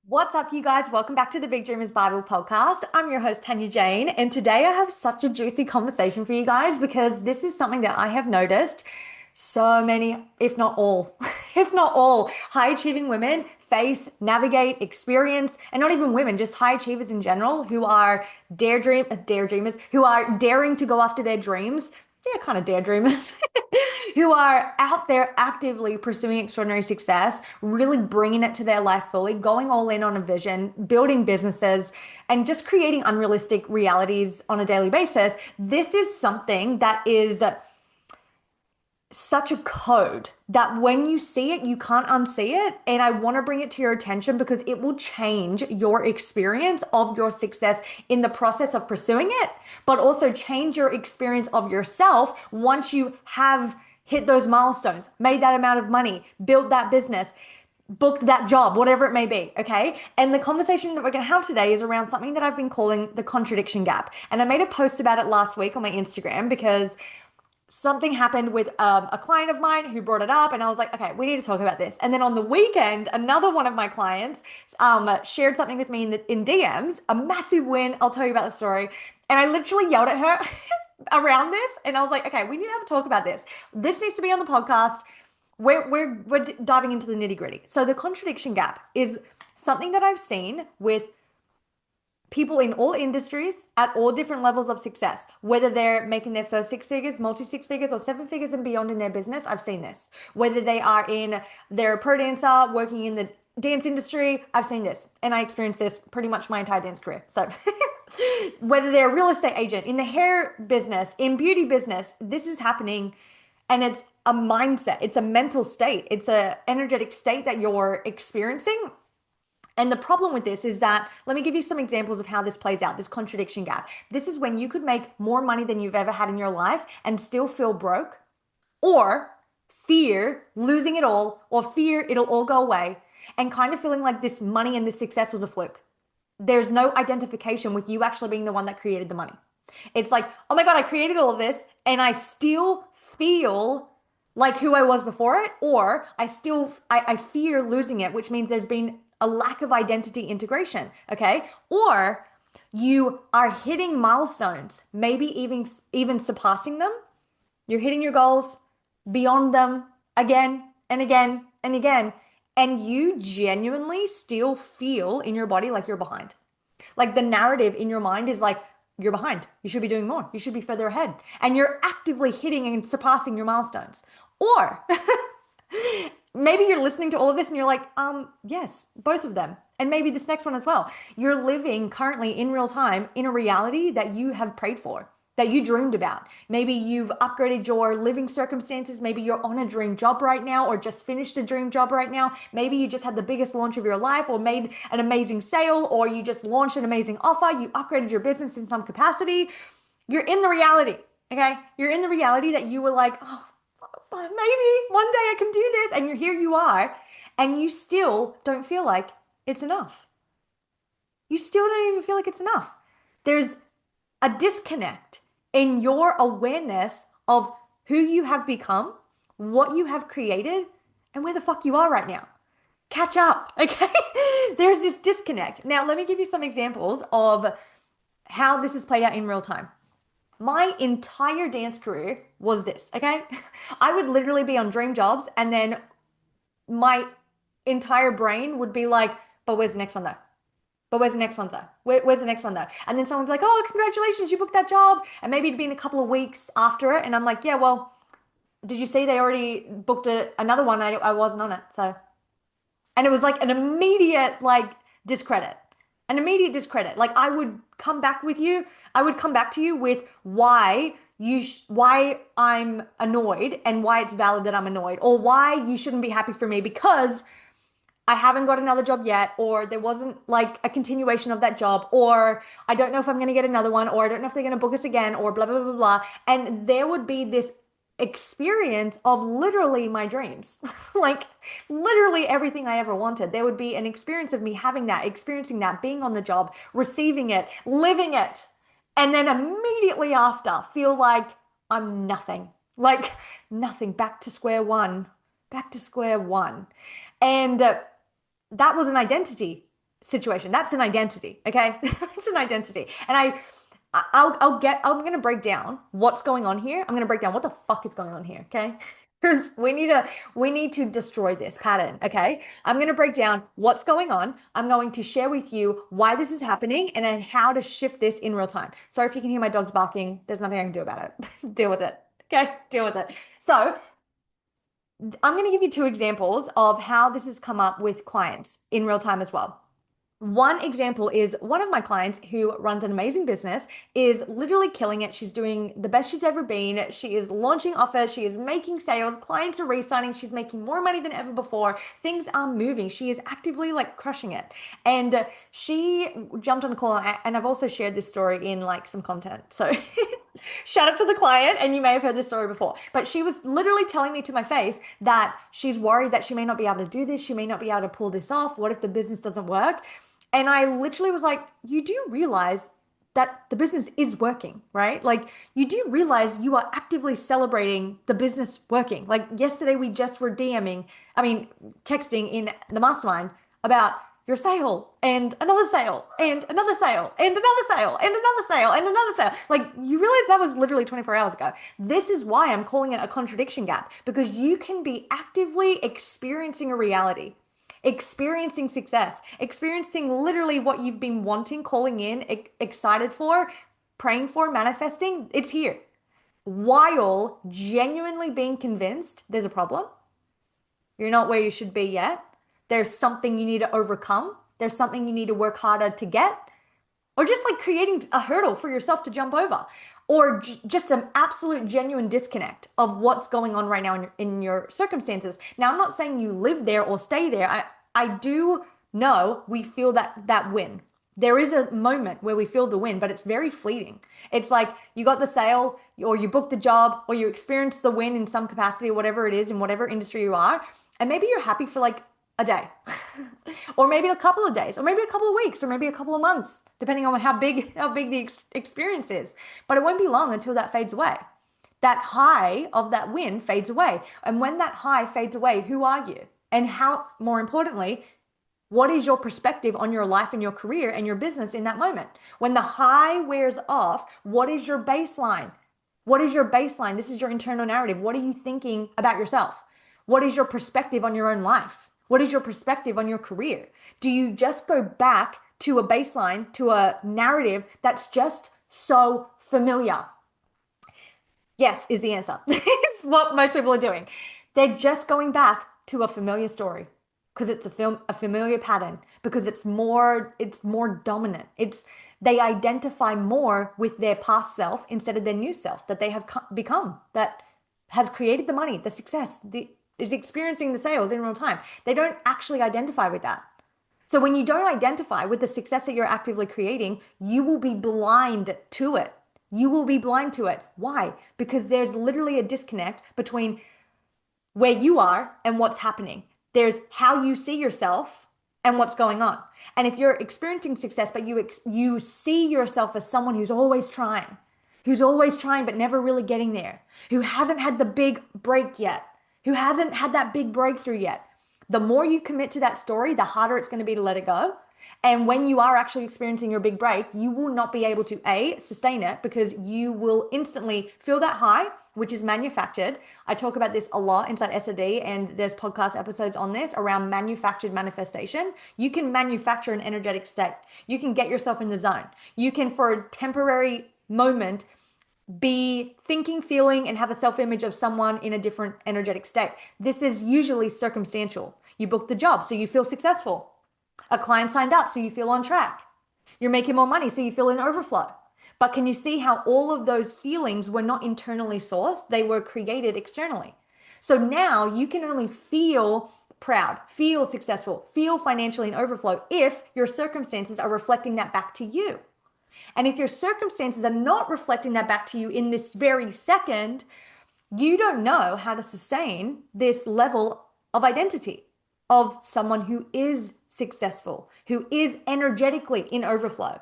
What's up, you guys? Welcome back to the Big Dreamers Bible podcast. I'm your host, Tanya Jane, and today I have such a juicy conversation for you guys because this is something that I have noticed so many, if not all, if not all, high achieving women face, navigate, experience, and not even women, just high achievers in general who are dare dreamers, who are daring to go after their dreams. They're kind of dare dreamers. Who are out there actively pursuing extraordinary success, really bringing it to their life fully, going all in on a vision, building businesses, and just creating unrealistic realities on a daily basis. This is something that is such a code that when you see it, you can't unsee it. And I want to bring it to your attention because it will change your experience of your success in the process of pursuing it, but also change your experience of yourself once you have hit those milestones, made that amount of money, built that business, booked that job, whatever it may be. Okay. And the conversation that we're going to have today is around something that I've been calling the contradiction gap. And I made a post about it last week on my Instagram because something happened with a client of mine who brought it up, and I was like, okay, we need to talk about this. And then on the weekend, another one of my clients shared something with me in DMs, a massive win. I'll tell you about the story. And I literally yelled at her around this, and I was like, okay, we need to have a talk about this. This needs to be on the podcast. We're diving into the nitty gritty. So the contradiction gap is something that I've seen with people in all industries at all different levels of success, whether they're making their first six figures, multi six figures, or seven figures and beyond in their business. I've seen this. Whether they are they're a pro dancer working in the dance industry, I've seen this. And I experienced this pretty much my entire dance career. So whether they're a real estate agent in the hair business, in beauty business, this is happening. And it's a mindset, it's a mental state, it's a energetic state that you're experiencing. And the problem with this is that, let me give you some examples of how this plays out, this contradiction gap. This is when you could make more money than you've ever had in your life and still feel broke, or fear losing it all, or fear it'll all go away, and kind of feeling like this money and this success was a fluke. There's no identification with you actually being the one that created the money. It's like, oh my God, I created all of this and I still feel like who I was before it, or I fear losing it, which means there's been a lack of identity integration. Okay. Or you are hitting milestones, maybe even surpassing them. You're hitting your goals beyond them again and again and again. And you genuinely still feel in your body like you're behind. Like the narrative in your mind is like, you're behind. You should be doing more. You should be further ahead. And you're actively hitting and surpassing your milestones. Or maybe you're listening to all of this and you're like, yes, both of them. And maybe this next one as well. You're living currently in real time in a reality that you have prayed for, that you dreamed about. Maybe you've upgraded your living circumstances. Maybe you're on a dream job right now, or just finished a dream job right now. Maybe you just had the biggest launch of your life, or made an amazing sale, or you just launched an amazing offer. You upgraded your business in some capacity. You're in the reality, okay? You're in the reality that you were like, oh, maybe one day I can do this. And here you are, and you still don't feel like it's enough. You still don't even feel like it's enough. There's a disconnect in your awareness of who you have become, what you have created, and where the fuck you are right now. Catch up, okay? There's this disconnect. Now, let me give you some examples of how this is played out in real time. My entire dance career was this, okay? I would literally be on dream jobs, and then my entire brain would be like, but where's the next one though? But where's the next one though? Where's the next one though? And then someone would be like, oh, congratulations, you booked that job. And maybe it'd been a couple of weeks after it. And I'm like, yeah, well, did you see they already booked another one? I wasn't on it. So, and it was like an immediate discredit, an immediate discredit. Like I would come back with you. I would come back to you with why I'm annoyed and why it's valid that I'm annoyed, or why you shouldn't be happy for me because I haven't got another job yet, or there wasn't like a continuation of that job, or I don't know if I'm going to get another one, or I don't know if they're going to book us again, or blah, blah, blah, blah. And there would be this experience of literally my dreams, like literally everything I ever wanted. There would be an experience of me having that, experiencing that, being on the job, receiving it, living it. And then immediately after, feel like I'm nothing, like nothing, back to square one, back to square one. And that was an identity. situation. That's an identity, okay? It's an identity. And I'm gonna break down what's going on here. I'm gonna break down what the fuck is going on here, okay? Because we need to destroy this pattern, okay? I'm gonna break down what's going on. I'm going to share with you why this is happening and then how to shift this in real time. Sorry if you can hear my dogs barking. There's nothing I can do about it. Deal with it. Okay, deal with it. So I'm going to give you two examples of how this has come up with clients in real time as well. One example is one of my clients who runs an amazing business, is literally killing it. She's doing the best she's ever been. She is launching offers. She is making sales. Clients are re-signing. She's making more money than ever before. Things are moving. She is actively like crushing it. And she jumped on a call, and I've also shared this story in like some content. So shout out to the client, and you may have heard this story before, but she was literally telling me to my face that she's worried that she may not be able to do this. She may not be able to pull this off. What if the business doesn't work? And I literally was like, you do realize that the business is working, right? Like, you do realize you are actively celebrating the business working. Like, yesterday we just were texting in the mastermind about your sale and another sale and another sale and another sale and another sale and another sale. Like, you realize that was literally 24 hours ago. This is why I'm calling it a contradiction gap, because you can be actively experiencing a reality, experiencing success, experiencing literally what you've been wanting, calling in, excited for, praying for, manifesting. It's here, while genuinely being convinced there's a problem. You're not where you should be yet. There's something you need to overcome. There's something you need to work harder to get, or just like creating a hurdle for yourself to jump over, or just an absolute genuine disconnect of what's going on right now in your circumstances. Now, I'm not saying you live there or stay there. I do know we feel that win. There is a moment where we feel the win, but it's very fleeting. It's like you got the sale, or you booked the job, or you experienced the win in some capacity, or whatever it is, in whatever industry you are. And maybe you're happy for like a day, or maybe a couple of days, or maybe a couple of weeks, or maybe a couple of months, depending on how big the experience is. But it won't be long until that fades away. That high of that win fades away. And when that high fades away, who are you? And how, more importantly, what is your perspective on your life and your career and your business in that moment? When the high wears off, what is your baseline? What is your baseline? This is your internal narrative. What are you thinking about yourself? What is your perspective on your own life? What is your perspective on your career? Do you just go back to a baseline, to a narrative that's just so familiar? Yes, is the answer. It's what most people are doing. They're just going back to a familiar story because it's a familiar pattern, because it's more dominant. They identify more with their past self instead of their new self that they have become, that has created the money, the success, is experiencing the sales in real time. They don't actually identify with that. So when you don't identify with the success that you're actively creating, you will be blind to it. You will be blind to it. Why? Because there's literally a disconnect between where you are and what's happening. There's how you see yourself and what's going on. And if you're experiencing success, but you see yourself as someone who's always trying but never really getting there, who hasn't had the big break yet, who hasn't had that big breakthrough yet, the more you commit to that story, the harder it's going to be to let it go. And when you are actually experiencing your big break, you will not be able to sustain it, because you will instantly feel that high, which is manufactured. I talk about this a lot inside SOD, and there's podcast episodes on this around manufactured manifestation. You can manufacture an energetic state. You can get yourself in the zone. You can, for a temporary moment, be thinking, feeling, and have a self-image of someone in a different energetic state. This is usually circumstantial. You booked the job, so you feel successful. A client signed up, so you feel on track. You're making more money, so you feel in overflow. But can you see how all of those feelings were not internally sourced? They were created externally. So now you can only feel proud, feel successful, feel financially in overflow if your circumstances are reflecting that back to you. And if your circumstances are not reflecting that back to you in this very second, you don't know how to sustain this level of identity of someone who is successful, who is energetically in overflow,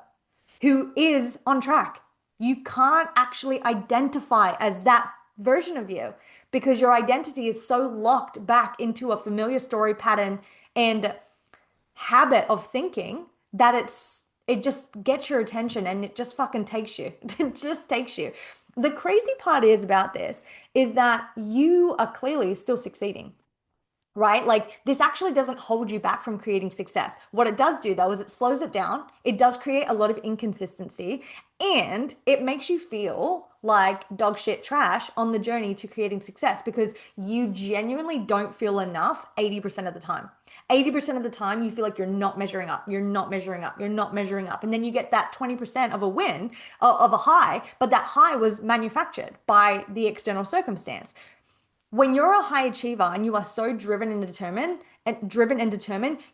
who is on track. You can't actually identify as that version of you because your identity is so locked back into a familiar story pattern and habit of thinking that it just gets your attention and it just fucking takes you. It just takes you. The crazy part is about this is that you are clearly still succeeding, right? Like this actually doesn't hold you back from creating success. What it does do though is it slows it down. It does create a lot of inconsistency and it makes you feel like dog shit trash on the journey to creating success because you genuinely don't feel enough 80% of the time. 80% of the time, you feel like you're not measuring up, you're not measuring up, you're not measuring up. And then you get that 20% of a win, of a high, but that high was manufactured by the external circumstance. When you're a high achiever and you are so driven and determined,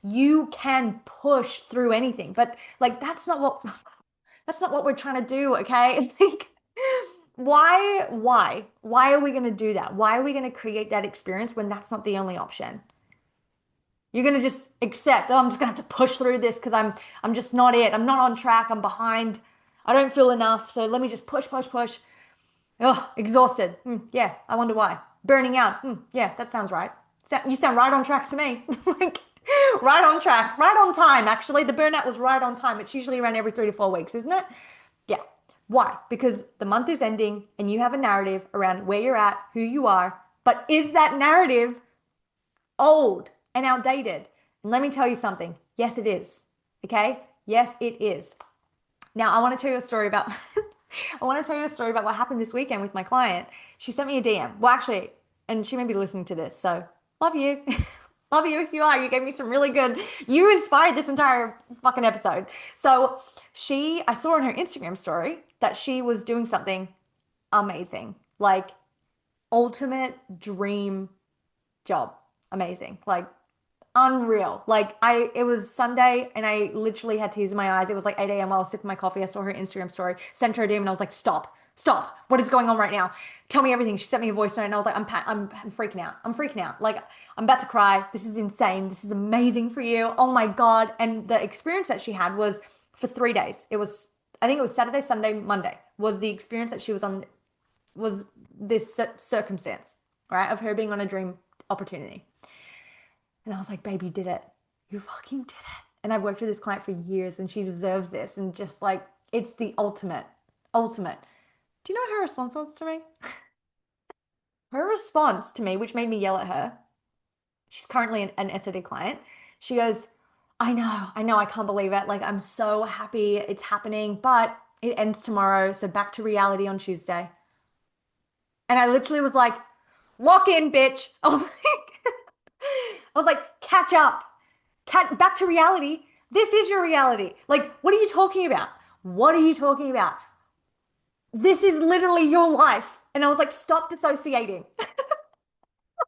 you can push through anything. But like that's not what we're trying to do, okay? It's like why are we going to do that? Why are we going to create that experience when that's not the only option? You're going to just accept, oh, I'm just going to have to push through this because I'm just not it. I'm not on track. I'm behind. I don't feel enough. So let me just push, push, push. Oh, exhausted. Yeah, I wonder why. Burning out. Yeah, that sounds right. You sound right on track to me. Like, right on track, right on time, actually. The burnout was right on time. It's usually around every 3 to 4 weeks, isn't it? Yeah. Why? Because the month is ending and you have a narrative around where you're at, who you are. But is that narrative old and outdated? And let me tell you something. Yes, it is. Okay? Yes, it is. Now, I want to tell you a story about I want to tell you a story about what happened this weekend with my client. She sent me a DM. Well, actually, and she may be listening to this, so love you. Love you if you are. You gave me some really good, you inspired this entire fucking episode. So I saw in her Instagram story that she was doing something amazing, like ultimate dream job. Amazing. Like unreal. It was Sunday and I literally had tears in my eyes. It was like 8 a.m. while I was sipping my coffee. I saw her Instagram story, sent her a DM and I was like, stop, stop. What is going on right now? Tell me everything. She sent me a voice note and I was like, I'm freaking out. I'm freaking out. Like, I'm about to cry. This is insane. This is amazing for you. Oh my God. And the experience that she had was for 3 days. I think it was Saturday, Sunday, Monday was the experience that she was on, was this circumstance, right? Of her being on a dream opportunity. And I was like, babe, you did it. You fucking did it. And I've worked with this client for years and she deserves this. And just like, it's the ultimate, ultimate. Do you know what her response was to me? Her response to me, which made me yell at her, she's currently an SOD client. She goes, I know, I can't believe it. Like, I'm so happy it's happening, but it ends tomorrow. So back to reality on Tuesday. And I literally was like, lock in, bitch. I was like, catch up. Back to reality. This is your reality. Like, what are you talking about? What are you talking about? This is literally your life. And I was like, stop dissociating.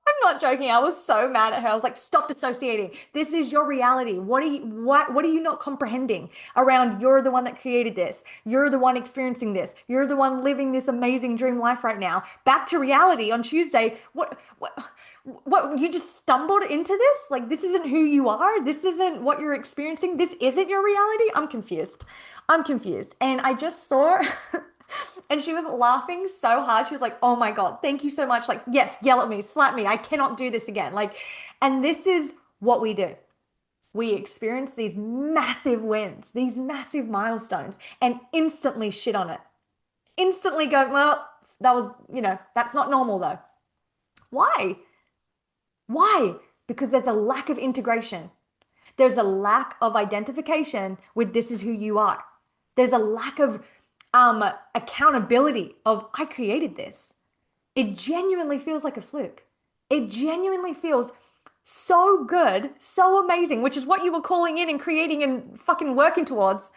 I'm not joking. I was so mad at her. I was like, stop dissociating. This is your reality. What are you not comprehending around you're the one that created this. You're the one experiencing this. You're the one living this amazing dream life right now. Back to reality on Tuesday. What you just stumbled into this? Like this isn't who you are. This isn't what you're experiencing. This isn't your reality. I'm confused. I'm confused. And I just saw and she was laughing so hard. She was like, "Oh my God, thank you so much. Like, yes, yell at me, slap me. I cannot do this again." Like, and this is what we do. We experience these massive wins, these massive milestones, and instantly shit on it. Instantly go, well, that's not normal though. Why? Why? Because there's a lack of integration. There's a lack of identification with this is who you are. There's a lack of accountability of I created this. It genuinely feels like a fluke. It genuinely feels so good, so amazing, which is what you were calling in and creating and fucking working towards.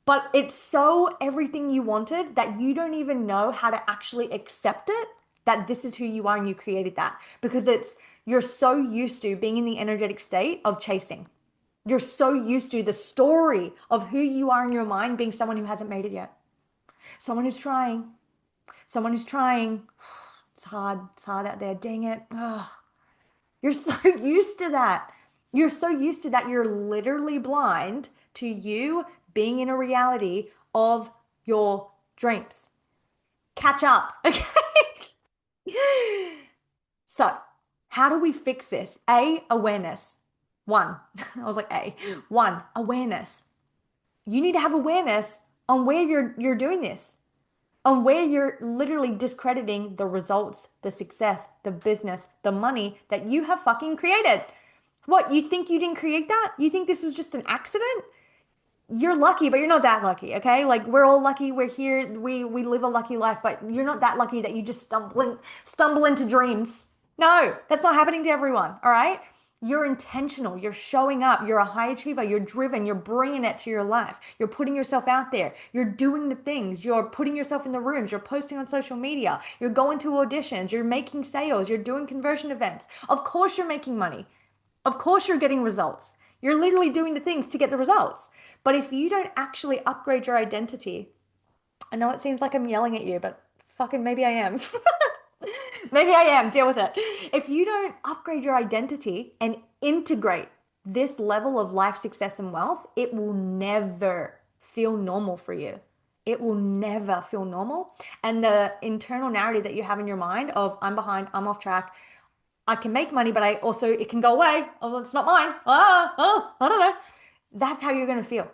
But it's so everything you wanted that you don't even know how to actually accept it, that this is who you are and you created that. Because you're so used to being in the energetic state of chasing. You're so used to the story of who you are in your mind being someone who hasn't made it yet. Someone who's trying. Someone who's trying. It's hard. It's hard out there. Dang it. Ugh. You're so used to that. You're so used to that. You're literally blind to you being in a reality of your dreams. Catch up. Okay. So, how do we fix this? A, awareness. One, I was like, A. One, awareness. You need to have awareness on where you're doing this, on where you're literally discrediting the results, the success, the business, the money that you have fucking created. What, you think you didn't create that? You think this was just an accident? You're lucky, but you're not that lucky, okay? Like we're all lucky, we're here, we live a lucky life, but you're not that lucky that you just stumble into dreams. No, that's not happening to everyone, all right? You're intentional, you're showing up, you're a high achiever, you're driven, you're bringing it to your life. You're putting yourself out there. You're doing the things. You're putting yourself in the rooms. You're posting on social media. You're going to auditions. You're making sales. You're doing conversion events. Of course you're making money. Of course, you're getting results. You're literally doing the things to get the results. But if you don't actually upgrade your identity, I know it seems like I'm yelling at you, but fucking maybe I am. Maybe I am. Deal with it. If you don't upgrade your identity and integrate this level of life success and wealth, it will never feel normal for you. It will never feel normal. And the internal narrative that you have in your mind of I'm behind, I'm off track, I can make money, but I also, it can go away. Oh, it's not mine. I don't know. That's how you're going to feel.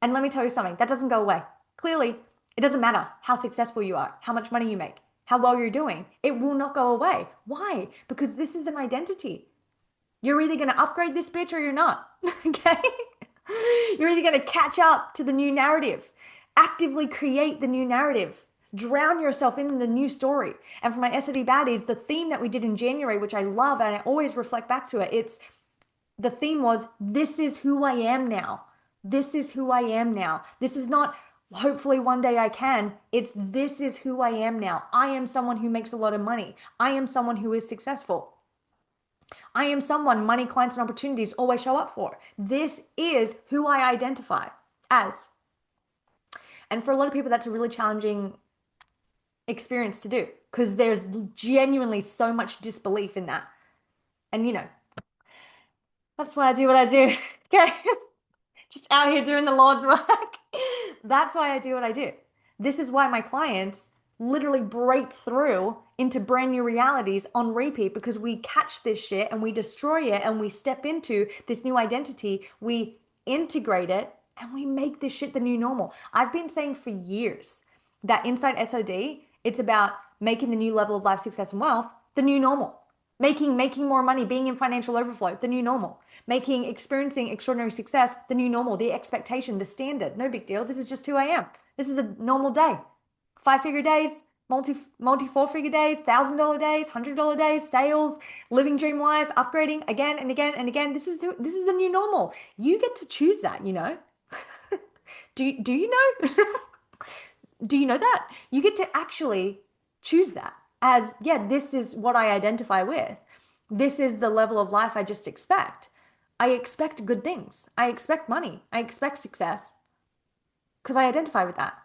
And let me tell you something, that doesn't go away. Clearly, it doesn't matter how successful you are, how much money you make, how well you're doing. It will not go away. Why? Because this is an identity. You're either going to upgrade this bitch or you're not. Okay? You're either going to catch up to the new narrative, actively create the new narrative, drown yourself in the new story. And for my SOD baddies, the theme that we did in January, which I love and I always reflect back to it, it's the theme was this is who I am now. This is who I am now. This is not hopefully one day I can. It's this is who I am now. I am someone who makes a lot of money. I am someone who is successful. I am someone money, clients, and opportunities always show up for. This is who I identify as. And for a lot of people, that's a really challenging experience to do because there's genuinely so much disbelief in that. And that's why I do what I do. Okay. Just out here doing the Lord's work. That's why I do what I do. This is why my clients literally break through into brand new realities on repeat because we catch this shit and we destroy it and we step into this new identity. We integrate it and we make this shit the new normal. I've been saying for years that inside SOD, it's about making the new level of life, success, and wealth the new normal. Making more money, being in financial overflow, the new normal. Experiencing extraordinary success, the new normal, the expectation, the standard. No big deal. This is just who I am. This is a normal day. 5-figure days, multi 4-figure days, $1,000 days, $100 days, sales, living dream life, upgrading again and again and again. This is the new normal. You get to choose that. Do you know? Do you know that? You get to actually choose that as, yeah, this is what I identify with. This is the level of life I just expect. I expect good things. I expect money. I expect success because I identify with that.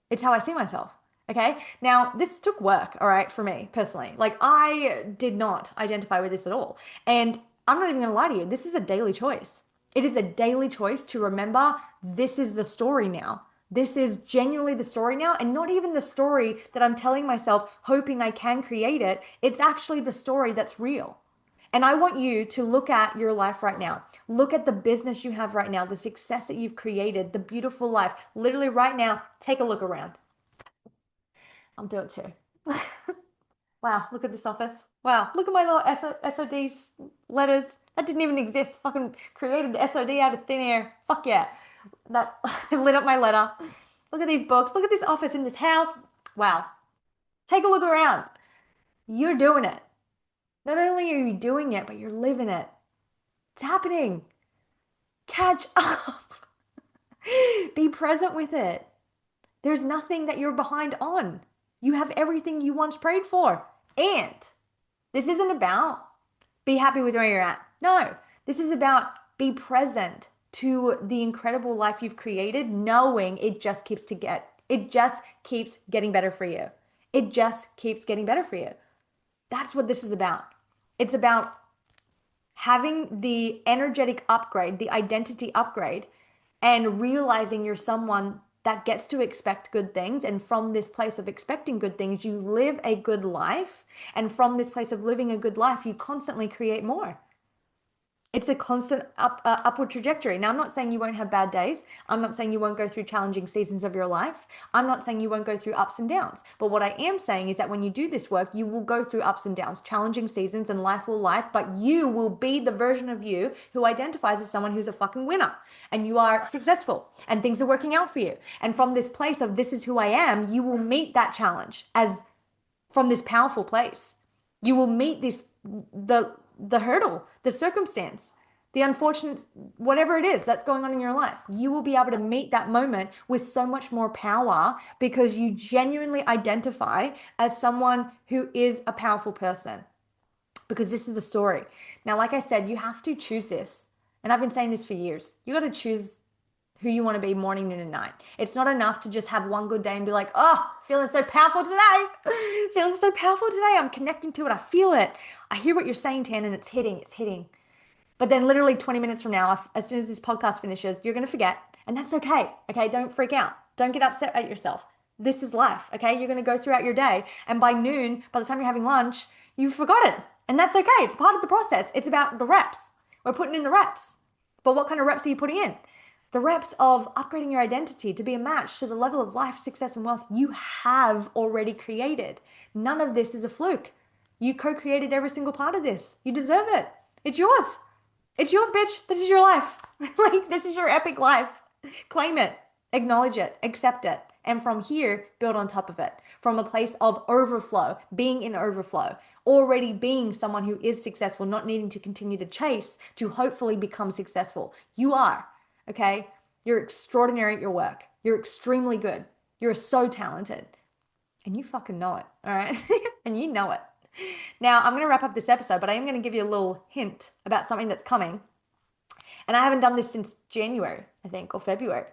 It's how I see myself. Okay. Now, this took work, all right, for me personally. Like, I did not identify with this at all. And I'm not even going to lie to you. This is a daily choice. It is a daily choice to remember this is the story now. This is genuinely the story now, and not even the story that I'm telling myself, hoping I can create it. It's actually the story that's real. And I want you to look at your life right now. Look at the business you have right now, the success that you've created, the beautiful life. Literally right now, take a look around. I'll do it too. Wow, look at this office. Wow, look at my little SOD letters. That didn't even exist. Fucking created the SOD out of thin air. Fuck yeah. That lit up my letter. Look at these books. Look at this office in this house. Wow. Take a look around. You're doing it. Not only are you doing it, but you're living it. It's happening. Catch up. Be present with it. There's nothing that you're behind on. You have everything you once prayed for. And this isn't about be happy with where you're at. No, this is about be present to the incredible life you've created, knowing it just keeps getting better for you. It just keeps getting better for you. That's what this is about. It's about having the energetic upgrade, the identity upgrade, and realizing you're someone that gets to expect good things. And from this place of expecting good things, you live a good life. And from this place of living a good life, you constantly create more. It's a constant upward trajectory. Now, I'm not saying you won't have bad days. I'm not saying you won't go through challenging seasons of your life. I'm not saying you won't go through ups and downs. But what I am saying is that when you do this work, you will go through ups and downs, challenging seasons, and life will life. But you will be the version of you who identifies as someone who's a fucking winner and you are successful and things are working out for you. And from this place of this is who I am, you will meet that challenge as from this powerful place. You will meet this the hurdle, the circumstance, the unfortunate whatever it is that's going on in your life. You will be able to meet that moment with so much more power because you genuinely identify as someone who is a powerful person. Because this is the story. Now, like I said, you have to choose this. And I've been saying this for years. You got to choose who you want to be morning, noon, and night. It's not enough to just have one good day and be like, oh, feeling so powerful today. Feeling so powerful today. I'm connecting to it. I feel it. I hear what you're saying, Tan, and it's hitting. It's hitting. But then literally 20 minutes from now, as soon as this podcast finishes, you're going to forget. And that's okay. Okay. Don't freak out. Don't get upset at yourself. This is life. Okay. You're going to go throughout your day. And by noon, by the time you're having lunch, you've forgotten. And that's okay. It's part of the process. It's about the reps. We're putting in the reps. But what kind of reps are you putting in? The reps of upgrading your identity to be a match to the level of life, success, and wealth you have already created. None of this is a fluke. You co created every single part of this. You deserve it. It's yours. It's yours, bitch. This is your life. Like, this is your epic life. Claim it, acknowledge it, accept it. And from here, build on top of it. From a place of overflow, being in overflow, already being someone who is successful, not needing to continue to chase to hopefully become successful. You are, okay? You're extraordinary at your work. You're extremely good. You're so talented. And you fucking know it, all right? And you know it. Now, I'm going to wrap up this episode, but I am going to give you a little hint about something that's coming. And I haven't done this since January, I think, or February.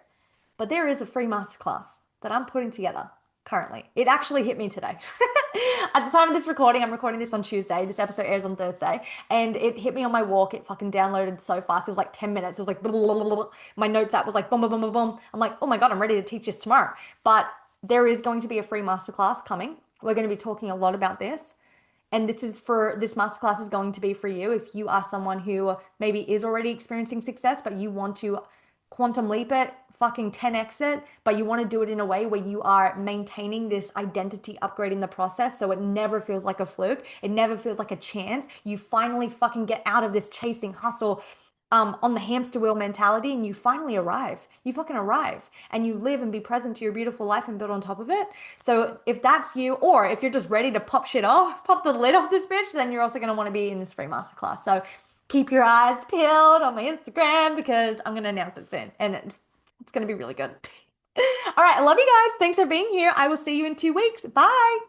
But there is a free masterclass that I'm putting together currently. It actually hit me today. At the time of this recording, I'm recording this on Tuesday. This episode airs on Thursday. And it hit me on my walk. It fucking downloaded so fast. It was like 10 minutes. It was like, blah, blah, blah, blah. My notes app was like, boom, boom, boom, boom, boom. I'm like, oh my God, I'm ready to teach this tomorrow. But there is going to be a free masterclass coming. We're going to be talking a lot about this. And this masterclass is going to be for you if you are someone who maybe is already experiencing success, but you want to quantum leap it, fucking 10x it, but you want to do it in a way where you are maintaining this identity upgrade in the process so it never feels like a fluke. It never feels like a chance. You finally fucking get out of this chasing hustle on the hamster wheel mentality and you finally arrive. You fucking arrive and you live and be present to your beautiful life and build on top of it. So if that's you, or if you're just ready to pop shit off, pop the lid off this bitch, then you're also going to want to be in this free masterclass. So keep your eyes peeled on my Instagram because I'm going to announce it soon and it's going to be really good. All right. I love you guys. Thanks for being here. I will see you in 2 weeks. Bye.